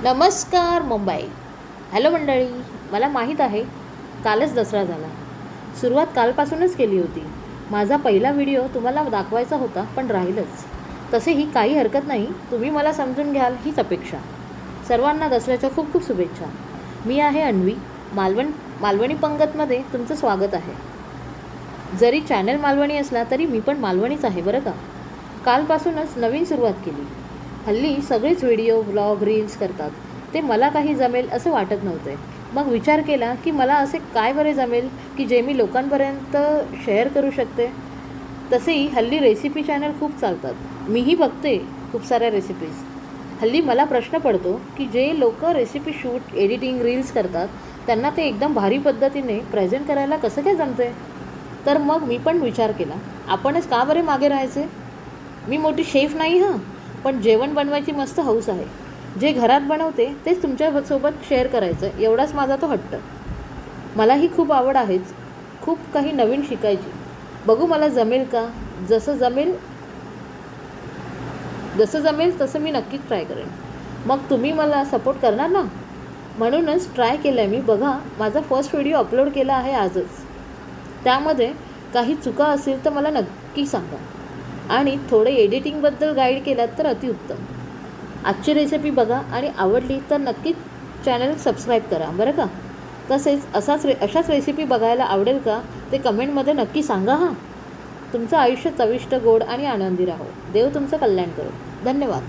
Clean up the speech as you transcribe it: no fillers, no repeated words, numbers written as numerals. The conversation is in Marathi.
नमस्कार मुंबई. हॅलो मंडळी. मला माहीत आहे कालच दसरा झाला. सुरुवात कालपासूनच केली होती. माझा पहिला व्हिडिओ तुम्हाला दाखवायचा होता पण राहीलच. तसेही काही हरकत नाही, तुम्ही मला समजून घ्याल हीच अपेक्षा. सर्वांना दसऱ्याच्या खूप खूप शुभेच्छा. मी आहे अन्वी. मालवणी पंगतमध्ये तुमचं स्वागत आहे. जरी चॅनल मालवणी असला तरी मी पण मालवणीच आहे बरं का. कालपासूनच नवीन सुरुवात केली. हल्ली सगळेच व्हिडिओ व्लॉग रील्स करतात. ते मला काही जमेल असं वाटत नव्हते. मग विचार केला की मला असे काय बरे जमेल की जे मी लोकांपर्यंत शेअर करू शकते. तसेही हल्ली रेसिपी चॅनल खूप चालतात. मीही बघते खूप साऱ्या रेसिपीज. हल्ली मला प्रश्न पडतो की जे लोक रेसिपी शूट एडिटिंग रील्स करतात त्यांना ते एकदम भारी पद्धतीने प्रेझेंट करायला कसं काय जमते. तर मग मी पण विचार केला, आपणच का बरे मागे राहायचे. मी मोठी शेफ नाही हां, पण जेवण बनवायची मस्त हौस आहे. जे घरात बनवते तेच तुमच्यासोबत शेअर करायचं, एवढाच माझा तो हट्ट. मलाही खूप आवड आहेच, खूप काही नवीन शिकायची. बघू मला जमेल का. जसं जमेल तसं मी नक्कीच ट्राय करेन. मग तुम्ही मला सपोर्ट करणार ना. म्हणूनच ट्राय केलं आहे मी. बघा, माझा फर्स्ट व्हिडिओ अपलोड केला आहे आजच. त्यामध्ये काही चुका असेल तर मला नक्की सांगा आणि थोडे एडिटिंगबद्दल गाईड केलात तर अतिउत्तम. आजची रेसिपी बघा आणि आवडली तर नक्कीच चॅनल सबस्क्राईब करा बरं का. तसेच अशाच रेसिपी बघायला आवडेल का ते कमेंटमध्ये नक्की सांगा हां. तुमचं आयुष्य चविष्ट, गोड आणि आनंदी राहो. देव तुमचं कल्याण करो. धन्यवाद.